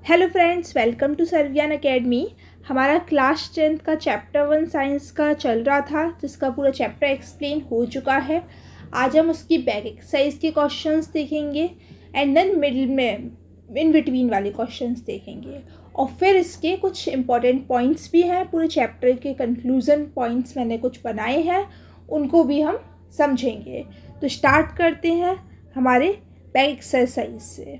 Hello friends, welcome to सर्वियान academy. हमारा class 10th का चैप्टर 1 साइंस का चल रहा था, जिसका पूरा चैप्टर एक्सप्लेन हो चुका है। आज हम उसकी बैक एक्सरसाइज के क्वेश्चंस देखेंगे एंड देन मिडिल में इन बिटवीन वाले क्वेश्चंस देखेंगे, और फिर इसके कुछ इंपॉर्टेंट पॉइंट्स भी हैं। पूरे चैप्टर के कंक्लूजन पॉइंट्स मैंने कुछ बनाए हैं, उनको भी हम समझेंगे। तो स्टार्ट करते हैं हमारे बैक एक्सरसाइज से।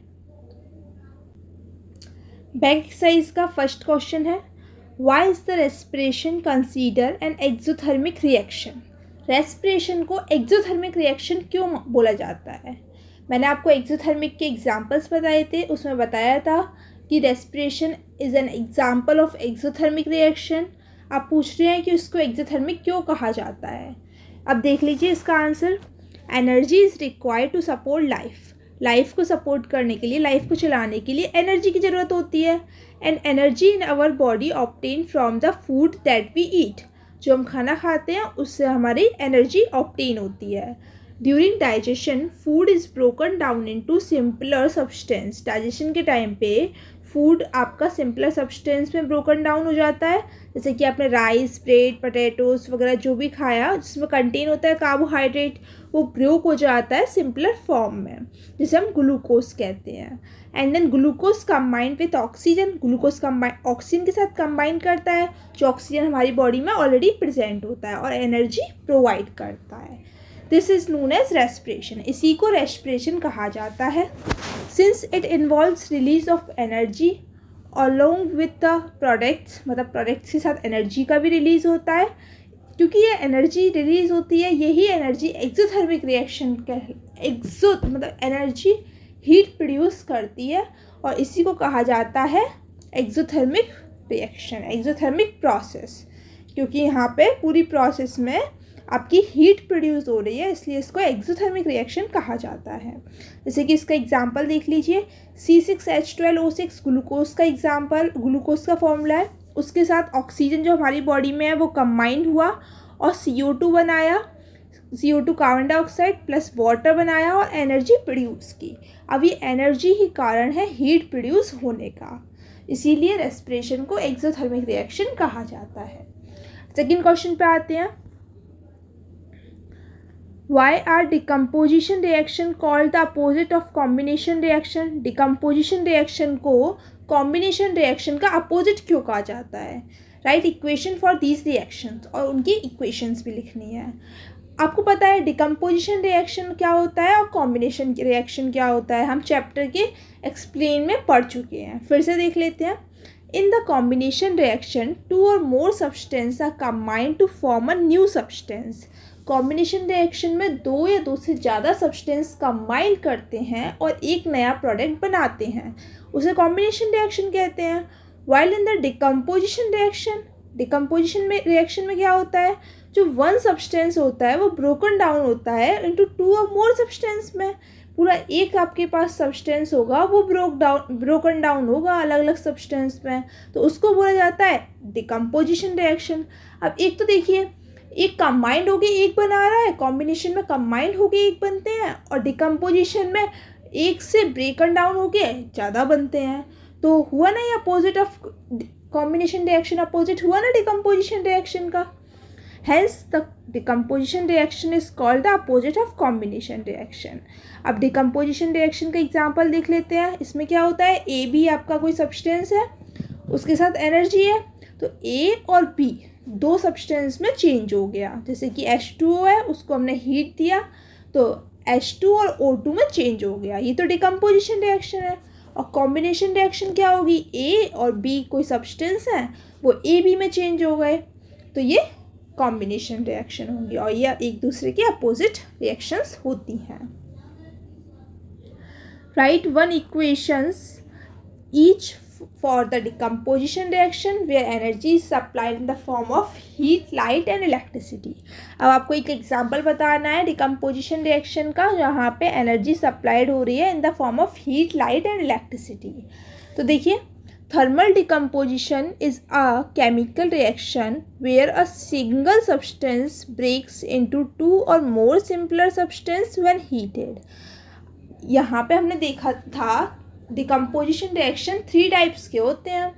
बैक एक्सरसाइज का फर्स्ट क्वेश्चन है, why is the respiration consider an exothermic reaction. Respiration को एक्सोथर्मिक रिएक्शन क्यों बोला जाता है? मैंने आपको एक्सोथर्मिक के एग्जांपल्स बताए थे, उसमें बताया था कि respiration is an example of exothermic reaction. आप पूछ रहे हैं कि उसको एक्सोथर्मिक क्यों कहा जाता है। अब देख लीजिए इसका answer. Energy is required to support life को सपोर्ट करने के लिए, लाइफ को चलाने के लिए एनर्जी की ज़रूरत होती है। And energy in our body obtain from the food that we eat. जो हम खाना खाते हैं उससे हमारी एनर्जी ऑब्टेन होती है। During digestion food is broken down into simpler substance. Digestion के टाइम पे फूड आपका सिंपलर सब्सटेंस में ब्रोकन डाउन हो जाता है। जैसे कि आपने राइस, ब्रेड, पोटैटोज़ वगैरह जो भी खाया जिसमें कंटेन होता है कार्बोहाइड्रेट, वो ब्रोक हो जाता है सिंपलर फॉर्म में, जिसे हम ग्लूकोज कहते हैं। And then glucose combine with oxygen. Glucose oxygen के साथ कंबाइन करता है, जो ऑक्सीजन हमारी बॉडी में ऑलरेडी प्रेजेंट होता है और एनर्जी प्रोवाइड करता है। This is known as respiration. इसी को रेस्पिरेशन कहा जाता है। Since it involves release of energy along with the products, मतलब प्रोडक्ट्स के साथ एनर्जी का भी रिलीज होता है। क्योंकि ये एनर्जी रिलीज होती है, यही एनर्जी एक्सोथर्मिक रिएक्शन मतलब एनर्जी हीट प्रोड्यूस करती है, और इसी को कहा जाता है एक्सोथर्मिक रिएक्शन, एक्सोथर्मिक प्रोसेस। क्योंकि यहाँ पे पूरी प्रोसेस में आपकी हीट प्रोड्यूस हो रही है, इसलिए इसको एक्सोथर्मिक रिएक्शन कहा जाता है। जैसे कि इसका एग्जांपल देख लीजिए। C6H12O6 ग्लूकोज का एग्जांपल, ग्लूकोज का फॉर्मूला है। उसके साथ ऑक्सीजन जो हमारी बॉडी में है वो कंबाइंड हुआ और CO2 बनाया, CO2 carbon dioxide plus water बनाया और एनर्जी प्रोड्यूस की। अब ये एनर्जी ही कारण है हीट प्रोड्यूस होने का, इसीलिए रेस्पिरेशन को एक्सोथर्मिक रिएक्शन कहा जाता है। सेकेंड क्वेश्चन पे आते हैं। Why are decomposition reaction called the opposite of combination reaction? Decomposition reaction को combination reaction का opposite क्यों कहा जाता है? Write equation for these reactions, और उनकी equations भी लिखनी है। आपको पता है decomposition reaction क्या होता है और combination reaction क्या होता है, हम चैप्टर के explain में पढ़ चुके हैं। फिर से देख लेते हैं। In the combination reaction, two or more substances are combined to form a new substance. Combination reaction में दो या दो से ज़्यादा सब्सटेंस कंबाइन करते हैं और एक नया प्रोडक्ट बनाते हैं, उसे कॉम्बिनेशन रिएक्शन कहते हैं। While in the decomposition reaction, decomposition में रिएक्शन में क्या होता है, जो वन सब्सटेंस होता है वो ब्रोकन डाउन होता है इनटू टू और मोर सब्सटेंस में। पूरा एक आपके पास सब्सटेंस होगा वो ब्रोकन डाउन होगा अलग अलग सब्सटेंस में, तो उसको बोला जाता है डिकम्पोजिशन रिएक्शन। अब एक तो देखिए, एक कंबाइंड होके एक बना रहा है, कॉम्बिनेशन में कंबाइंड होके एक बनते हैं, और डिकम्पोजिशन में एक से ब्रेकन डाउन होके ज़्यादा बनते हैं। तो हुआ ना ये opposite of combination reaction, opposite हुआ ना डिकम्पोजिशन रिएक्शन का। Hence the decomposition reaction is called the opposite of combination reaction. अब डिकम्पोजिशन रिएक्शन का एग्जाम्पल देख लेते हैं। इसमें क्या होता है, ए बी आपका कोई सब्सटेंस है, उसके साथ एनर्जी है, तो ए और बी दो सब्सटेंस में चेंज हो गया। जैसे कि H2O है, उसको हमने हीट दिया तो H2 और O2 में चेंज हो गया, ये तो डिकम्पोजिशन रिएक्शन है। और कॉम्बिनेशन रिएक्शन क्या होगी, A और B कोई सब्सटेंस है वो A B में चेंज हो गए, तो ये कॉम्बिनेशन रिएक्शन होंगी, और ये एक दूसरे के अपोजिट रिएक्शंस होती हैं। Right one equations each for the decomposition reaction where energy is supplied in the form of heat, light and electricity. अब आपको एक एग्जांपल बताना है decomposition reaction का, जहाँ पे एनर्जी सप्लाइड हो रही है in the form of heat, light and electricity. तो देखिए, thermal decomposition is a chemical reaction where a single substance breaks into two or more simpler substance when heated. यहाँ पे हमने देखा था डिकम्पोजिशन रिएक्शन 3 टाइप्स के होते हैं।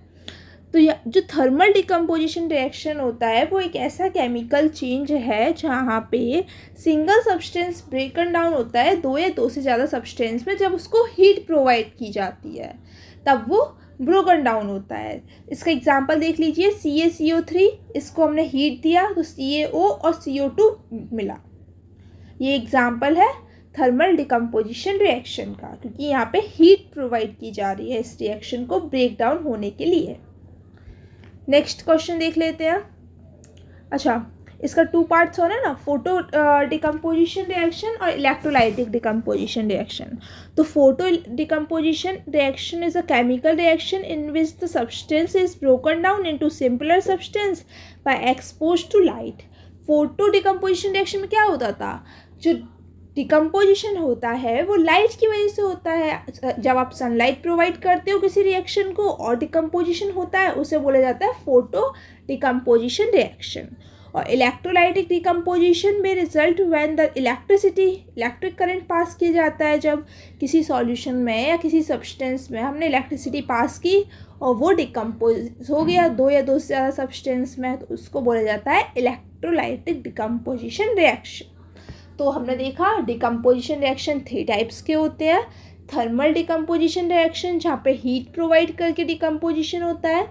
तो जो थर्मल डिकम्पोजिशन रिएक्शन होता है वो एक ऐसा केमिकल चेंज है जहाँ पे सिंगल सब्सटेंस ब्रेकन डाउन होता है 2 या 2 से ज़्यादा सब्सटेंस में। जब उसको हीट प्रोवाइड की जाती है तब वो ब्रोकन डाउन होता है। इसका एग्जांपल देख लीजिए, CaCO3, इसको हमने हीट दिया तो CaO और CO2 मिला। ये एग्जांपल है थर्मल डिकम्पोजिशन रिएक्शन का, क्योंकि यहाँ पे हीट प्रोवाइड की जा रही है इस रिएक्शन को ब्रेक डाउन होने के लिए। नेक्स्ट क्वेश्चन देख लेते हैं। अच्छा, इसका 2 पार्ट्स हो रहा है ना, फोटो डिकम्पोजिशन रिएक्शन और इलेक्ट्रोलाइटिक डिकम्पोजिशन रिएक्शन। तो photo decomposition reaction is a chemical reaction in which the substance is broken down into simpler substance by expose to light. Photo decomposition reaction में क्या होता था, जो डिकम्पोजिशन होता है वो लाइट की वजह से होता है। जब आप सनलाइट प्रोवाइड करते हो किसी रिएक्शन को और डिकम्पोजिशन होता है, उसे बोला जाता है फोटो डिकम्पोजिशन रिएक्शन। और इलेक्ट्रोलाइटिक डिकम्पोजिशन में result when the electric current pass किया जाता है। जब किसी सॉल्यूशन में या किसी सब्सटेंस में हमने इलेक्ट्रिसिटी पास की और वो डिकम्पोज हो गया 2 या 2 से ज़्यादा सब्सटेंस में, तो उसको बोला जाता है इलेक्ट्रोलाइटिक डिकम्पोजिशन रिएक्शन। तो हमने देखा डिकम्पोजिशन रिएक्शन 3 टाइप्स के होते हैं। थर्मल डिकम्पोजिशन रिएक्शन जहाँ पे हीट प्रोवाइड करके डिकम्पोजिशन होता है,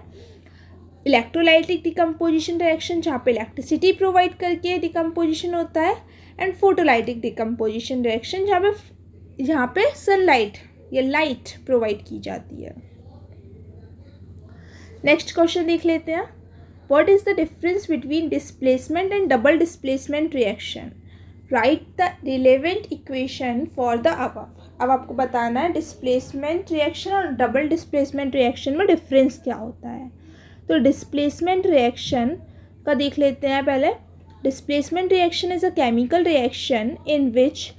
इलेक्ट्रोलाइटिक डिकम्पोजिशन रिएक्शन जहाँ पे इलेक्ट्रिसिटी प्रोवाइड करके डिकम्पोजिशन होता है, एंड फोटोलाइटिक डिकम्पोजिशन रिएक्शन जहाँ पे सनलाइट या लाइट प्रोवाइड की जाती है। नेक्स्ट क्वेश्चन देख लेते हैं। What is the difference between displacement and double displacement reaction? Right the relevant equation for the above. अब आपको बताना है डिस्प्लेसमेंट रिएक्शन और डबल डिस्प्लेसमेंट रिएक्शन में डिफरेंस क्या होता है। तो डिस्प्लेसमेंट रिएक्शन का देख लेते हैं पहले। Displacement reaction is a chemical reaction in which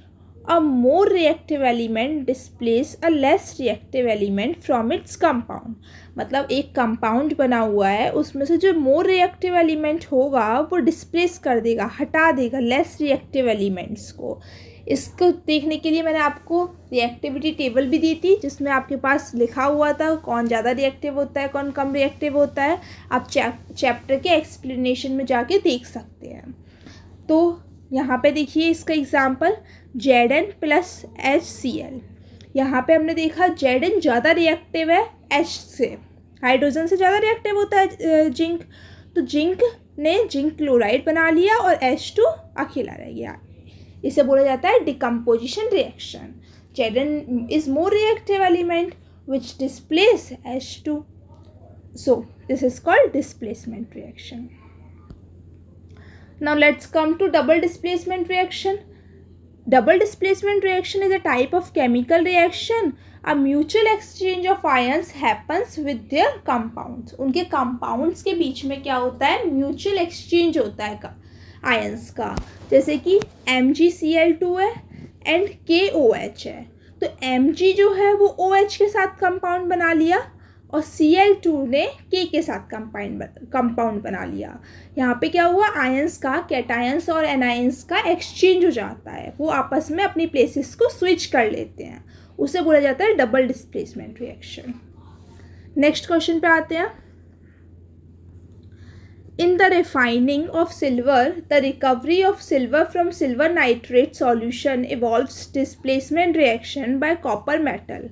a more reactive element displace a less reactive element from its compound. मतलब एक कंपाउंड बना हुआ है, उसमें से जो मोर रिएक्टिव एलिमेंट होगा वो डिस्प्लेस कर देगा, हटा देगा लेस रिएक्टिव एलिमेंट्स को। इसको देखने के लिए मैंने आपको रिएक्टिविटी टेबल भी दी थी, जिसमें आपके पास लिखा हुआ था कौन ज़्यादा रिएक्टिव होता है कौन कम रिएक्टिव होता है। आप चैप्टर के एक्सप्लेनेशन में जाके देख सकते हैं। तो यहाँ पे देखिए इसका एग्जाम्पल Zn प्लस HCl। यहाँ पे हमने देखा Zn ज़्यादा रिएक्टिव है H से, हाइड्रोजन से ज़्यादा रिएक्टिव होता है जिंक। तो जिंक ने जिंक क्लोराइड बना लिया और H2 अकेला रह गया। इसे बोला जाता है decomposition reaction. Zn is more reactive element which displace H2, so this is called displacement reaction. Now let's come to double displacement reaction. Double displacement reaction is a type of chemical reaction. A mutual exchange of ions happens with their compounds. उनके compounds के बीच में क्या होता है, mutual exchange होता है ions का। जैसे कि MgCl2 है and KOH है। तो Mg जो है वो OH के साथ कंपाउंड बना लिया और Cl2 ने K के साथ कंपाउंड बना लिया। यहाँ पे क्या हुआ, आयंस का, कैटायंस और एनायंस का एक्सचेंज हो जाता है, वो आपस में अपनी प्लेसेस को स्विच कर लेते हैं, उसे बोला जाता है double displacement reaction. Next question पे आते हैं। In the refining of silver the recovery of silver from silver nitrate solution evolves displacement reaction by copper metal.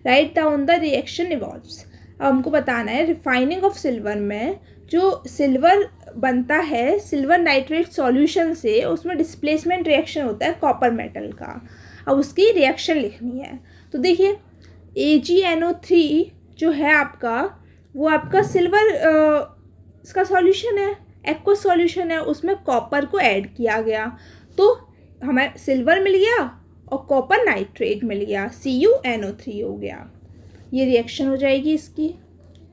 Write down the reaction evolves. अब हमको बताना है रिफाइनिंग ऑफ सिल्वर में जो silver बनता है सिल्वर नाइट्रेट सॉल्यूशन से, उसमें डिस्प्लेसमेंट रिएक्शन होता है कॉपर मेटल का। अब उसकी रिएक्शन लिखनी है। तो देखिए AgNO3 जो है आपका, वो आपका सिल्वर इसका सॉल्यूशन है, एक्वस सॉल्यूशन है, उसमें कॉपर को ऐड किया गया तो हमें सिल्वर मिल गया और कॉपर नाइट्रेट मिल गया, CuNO3 हो गया। ये रिएक्शन हो जाएगी इसकी।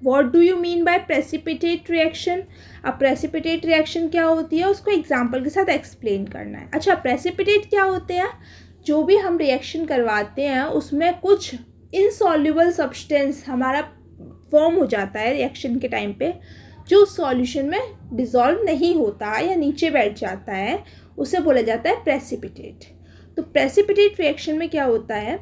What do you mean by precipitate reaction? अब प्रेसिपिटेट रिएक्शन क्या होती है उसको एग्जाम्पल के साथ एक्सप्लेन करना है। अच्छा, प्रेसिपिटेट क्या होते हैं, जो भी हम रिएक्शन करवाते हैं उसमें कुछ इनसॉल्युबल सब्सटेंस हमारा फॉर्म हो जाता है रिएक्शन के टाइम पे, जो सॉल्यूशन में डिज़ोल्व नहीं होता या नीचे बैठ जाता है, उसे बोला जाता है प्रेसिपिटेट। तो प्रेसिपिटेट रिएक्शन में क्या होता है,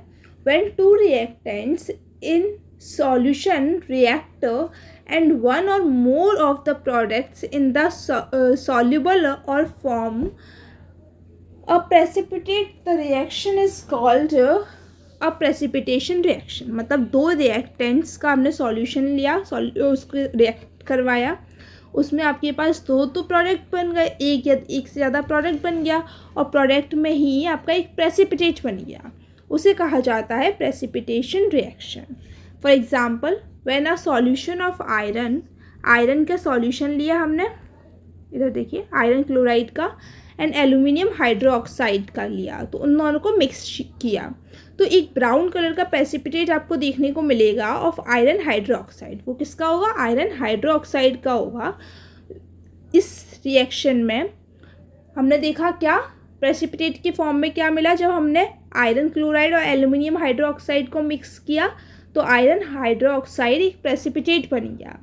when to reactants in solution reactor and one or more of the products in the soluble or form a precipitate, the reaction is called a precipitation reaction. मतलब दो रिएक्टेंट्स का हमने solution लिया, उसको रिएक्ट करवाया, उसमें आपके पास दो तो प्रोडक्ट बन गए, एक या एक से ज़्यादा प्रोडक्ट बन गया और प्रोडक्ट में ही आपका एक प्रेसिपिटेट बन गया, उसे कहा जाता है precipitation reaction. For example when a solution of iron, iron का सॉल्यूशन लिया हमने, इधर देखिए आयरन क्लोराइड का एंड एल्यूमिनियम हाइड्रोक्साइड का लिया, तो उन दोनों को मिक्स किया तो एक ब्राउन कलर का प्रेसिपिटेट आपको देखने को मिलेगा ऑफ आयरन हाइड्रोक्साइड. वो किसका होगा? आयरन हाइड्रोक्साइड का होगा. इस रिएक्शन में हमने देखा क्या प्रेसिपिटेट के फॉर्म में क्या मिला, जब हमने आयरन क्लोराइड और एल्यूमिनियम हाइड्रोक्साइड को मिक्स किया तो आयरन हाइड्रोक्साइड एक प्रेसिपिटेट बन गया.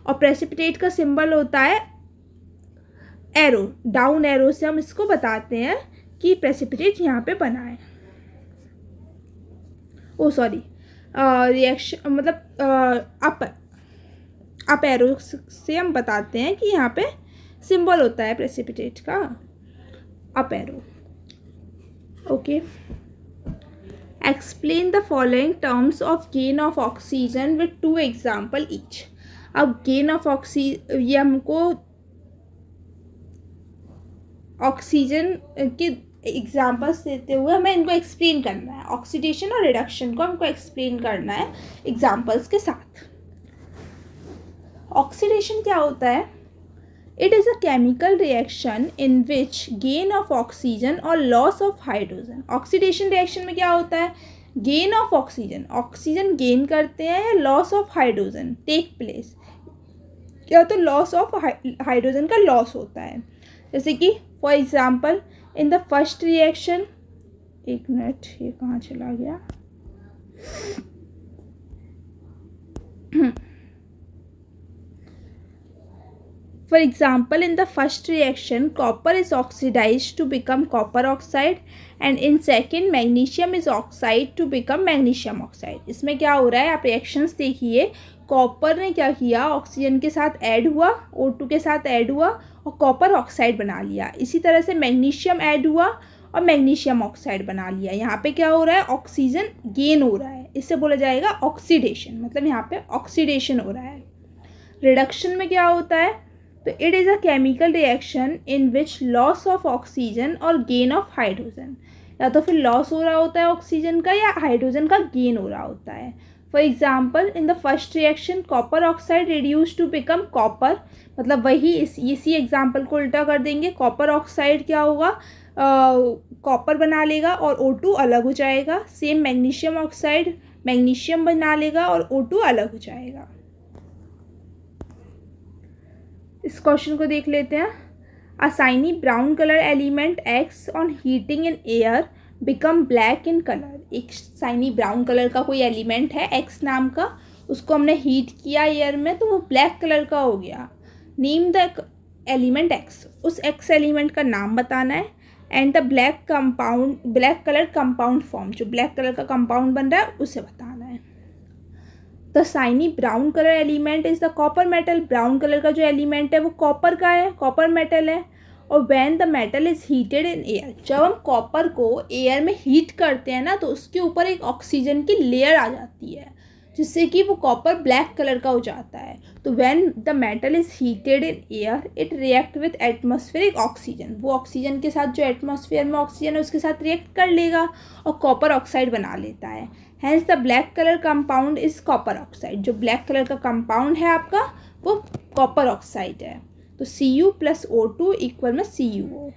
और प्रेसिपिटेट का सिंबल होता है एरो, डाउन एरो से हम इसको बताते हैं कि प्रेसिपिटेट यहाँ पे बना है. रिएक्शन मतलब अप एरो से हम बताते हैं कि यहाँ पे सिंबल होता है प्रेसिपिटेट का up arrow. Okay, explain the following terms of gain of oxygen with 2 example each. अब गेन ऑफ ऑक्सीजन, ये हमको ऑक्सीजन के एग्जाम्पल्स देते हुए हमें इनको एक्सप्लेन करना है. ऑक्सीडेशन और रिडक्शन को हमको एक्सप्लेन करना है एग्जाम्पल्स के साथ. ऑक्सीडेशन क्या होता है? It is a chemical reaction in which gain of oxygen और loss of hydrogen. Oxidation reaction में क्या होता है? Gain of oxygen, oxygen gain करते हैं, या loss of hydrogen take place, या तो लॉस ऑफ हाइड्रोजन का लॉस होता है. जैसे कि for example in the first reaction, एक मिनट ये कहाँ चला गया, for example in the first reaction copper is oxidized to become copper oxide and in second magnesium is oxide to become magnesium oxide. इसमें क्या हो रहा है, आप रिएक्शंस देखिए, कॉपर ने क्या किया, ऑक्सीजन के साथ ऐड हुआ, O2 के साथ ऐड हुआ और कॉपर ऑक्साइड बना लिया. इसी तरह से मैग्नीशियम ऐड हुआ और मैग्नीशियम ऑक्साइड बना लिया. यहाँ पे क्या हो रहा है, ऑक्सीजन गेन हो रहा है, इससे बोला जाएगा ऑक्सीडेशन, मतलब यहाँ पे ऑक्सीडेशन हो रहा है. रिडक्शन में क्या होता है, तो it is a chemical reaction in which loss of oxygen और गेन ऑफ हाइड्रोजन, या तो फिर लॉस हो रहा होता है ऑक्सीजन का या हाइड्रोजन का गेन हो रहा होता है. For example in the first reaction copper oxide reduce to become copper, मतलब वही इसी एग्जाम्पल को उल्टा कर देंगे. कॉपर ऑक्साइड क्या होगा, कॉपर बना लेगा और O2 अलग हो जाएगा. सेम मैग्नीशियम ऑक्साइड मैग्नीशियम बना लेगा और O2 अलग हो जाएगा. इस क्वेश्चन को देख लेते हैं. अ shiny brown colour element x on heating in air become black in colour. एक शाइनी ब्राउन कलर का कोई एलिमेंट है एक्स नाम का, उसको हमने हीट किया एयर में तो वो ब्लैक कलर का हो गया. नेम द एलिमेंट एक्स, उस एक्स एलिमेंट का नाम बताना है. And the black colour compound form, जो ब्लैक कलर का कंपाउंड बन रहा है उसे बताना है. The shiny brown colour element is the copper metal. Brown colour का जो एलिमेंट है वो कॉपर का है, कॉपर मेटल है. और when the metal is heated in air, जब हम कॉपर को एयर में हीट करते हैं ना तो उसके ऊपर एक ऑक्सीजन की लेयर आ जाती है जिससे कि वो कॉपर ब्लैक कलर का हो जाता है. तो when the metal is heated in air it react with atmospheric oxygen, वो ऑक्सीजन के साथ जो एटमॉस्फेयर में ऑक्सीजन है उसके साथ रिएक्ट कर लेगा और कॉपर ऑक्साइड बना लेता है. Hence the black colour compound is copper oxide. जो ब्लैक कलर का कंपाउंड है आपका वो कॉपर ऑक्साइड है. तो Cu प्लस O2 इक्वल में CuO.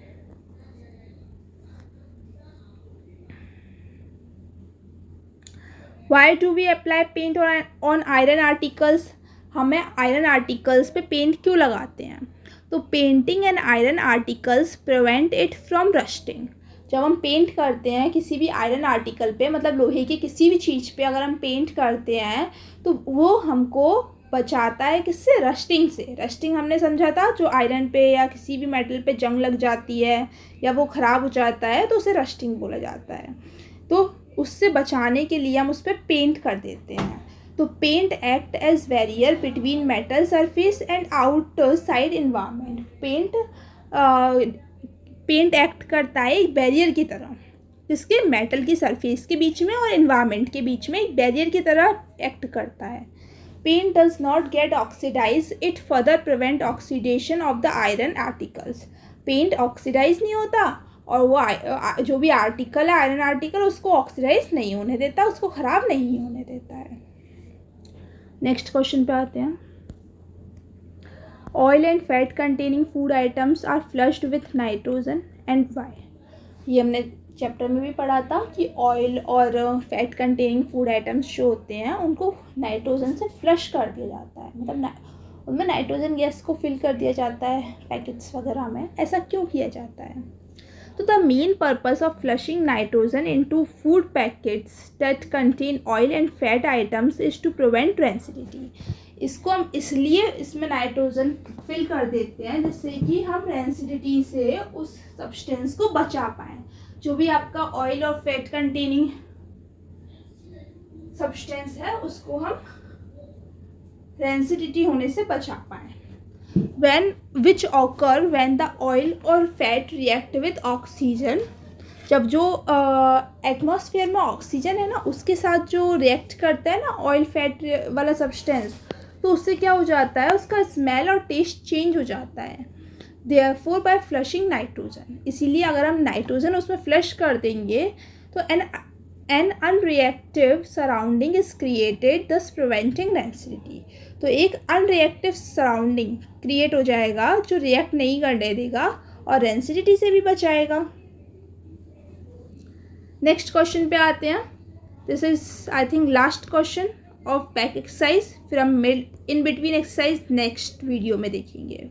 Why do we apply paint on iron articles. हमें आयरन आर्टिकल्स पे पेंट क्यों लगाते हैं, तो painting and iron articles prevent it from rusting. जब हम पेंट करते हैं किसी भी आयरन आर्टिकल पे, मतलब लोहे की किसी भी चीज़ पे अगर हम पेंट करते हैं तो वो हमको बचाता है किससे, रस्टिंग से. रस्टिंग हमने समझा था जो आयरन पे या किसी भी मेटल पे जंग लग जाती है या वो ख़राब हो जाता है तो उसे रस्टिंग बोला जाता है. तो उससे बचाने के लिए हम उस पर पेंट कर देते हैं. तो paint act as barrier between metal surface and outside environment. Paint act करता है एक बैरियर की तरह, जिसके मेटल की सरफेस के बीच में और इन्वायरमेंट के बीच में एक बैरियर की तरह एक्ट करता है। Paint does not get oxidise, it further prevent oxidation of the iron articles. Paint oxidise नहीं होता और वो जो भी आर्टिकल है आयरन आर्टिकल उसको ऑक्सीडाइज नहीं होने देता, उसको ख़राब नहीं होने देता है। नेक्स्ट क्वेश्चन पे आते हैं। Oil and fat containing food items are flushed with nitrogen and why. ये हमने चैप्टर में भी पढ़ा था कि ऑयल और फैट कंटेनिंग फूड आइटम्स जो होते हैं उनको नाइट्रोजन से फ्लश कर दिया जाता है, मतलब उनमें नाइट्रोजन गैस को फिल कर दिया जाता है पैकेट्स वगैरह में। ऐसा क्यों किया जाता है? तो the main purpose of flushing nitrogen into food packets that contain oil and fat items is to prevent rancidity. इसको हम इसलिए इसमें नाइट्रोजन फिल कर देते हैं जिससे कि हम रेंसिडिटी से उस सब्सटेंस को बचा पाएँ। जो भी आपका ऑयल और फैट कंटेनिंग सब्सटेंस है उसको हम रेंसिडिटी होने से बचा पाएँ। विच ऑकर व्हेन द ऑयल और फैट रिएक्ट विद ऑक्सीजन। जब जो एटमॉस्फेयर में ऑक्सीजन है ना उसके साथ जो रिएक्ट करता है ना ऑयल फैट वाला सब्सटेंस, तो उससे क्या हो जाता है, उसका स्मेल और टेस्ट चेंज हो जाता है। देयरफॉर बाय फ्लशिंग नाइट्रोजन, इसीलिए अगर हम नाइट्रोजन उसमें फ्लश कर देंगे तो an unreactive surrounding is created, thus preventing rancidity. तो एक अनरिएक्टिव सराउंडिंग क्रिएट हो जाएगा जो रिएक्ट नहीं करने देगा और रेंसिडिटी से भी बचाएगा। नेक्स्ट क्वेश्चन पे आते हैं। This is I think last question of back exercise, फिर हम in between exercise next video में देखेंगे।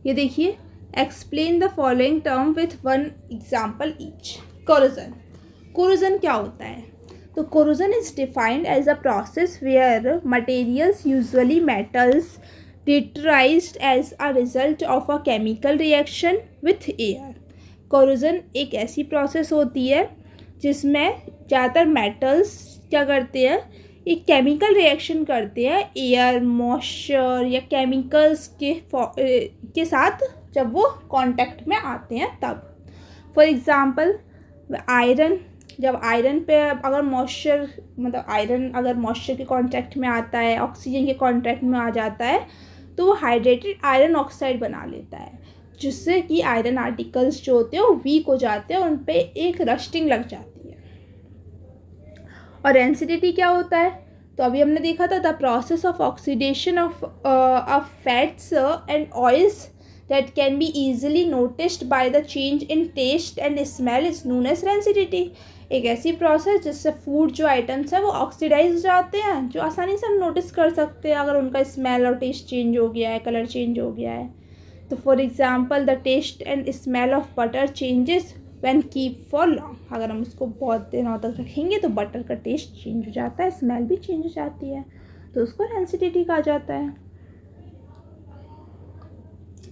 ये देखिए, explain the following term with one example each. Corrosion. Corrosion क्या होता है? तो corrosion is defined as a process where materials usually metals deteriorated as a result of a chemical reaction with air. Corrosion एक ऐसी process होती है जिसमें ज़्यादातर मेटल्स क्या करते हैं, एक केमिकल रिएक्शन करते हैं एयर, मॉइस्चर या केमिकल्स के साथ जब वो कांटेक्ट में आते हैं तब। फॉर एग्जांपल आयरन, जब आयरन पे अगर मॉइस्चर मतलब आयरन अगर मॉइस्चर के कांटेक्ट में आता है, ऑक्सीजन के कांटेक्ट में आ जाता है तो वो हाइड्रेटेड आयरन ऑक्साइड बना लेता है, जिससे कि आयरन आर्टिकल्स जो होते हैं वो वीक हो जाते हैं, उन पे एक रस्टिंग लग जाती है। और रेंसिडिटी क्या होता है? तो अभी हमने देखा था the process of oxidation of fats and oils that can be easily noticed by the change in taste and smell is known as rancidity. एक ऐसी प्रोसेस जिससे फूड जो आइटम्स हैं वो ऑक्सीडाइज हो जाते हैं, जो आसानी से हम नोटिस कर सकते हैं अगर उनका स्मेल और टेस्ट चेंज हो गया है, कलर चेंज हो गया है। तो for example the taste and smell of butter changes when keep for long. अगर हम उसको बहुत दिनों तक रखेंगे तो बटर का टेस्ट चेंज हो जाता है, स्मेल भी चेंज हो जाती है, तो उसको रेंसिडिटी कहा जाता है।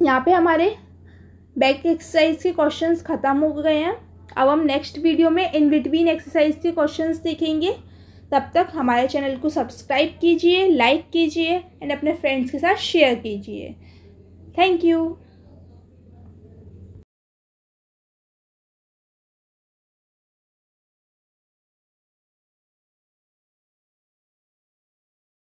यहाँ पे हमारे बैक एक्सरसाइज के क्वेश्चंस ख़त्म हो गए हैं। अब हम नेक्स्ट वीडियो में इन बिटवीन एक्सरसाइज के क्वेश्चंस देखेंगे। तब तक हमारे चैनल को सब्सक्राइब कीजिए, लाइक कीजिए एंड अपने फ्रेंड्स के साथ शेयर कीजिए। Thank you.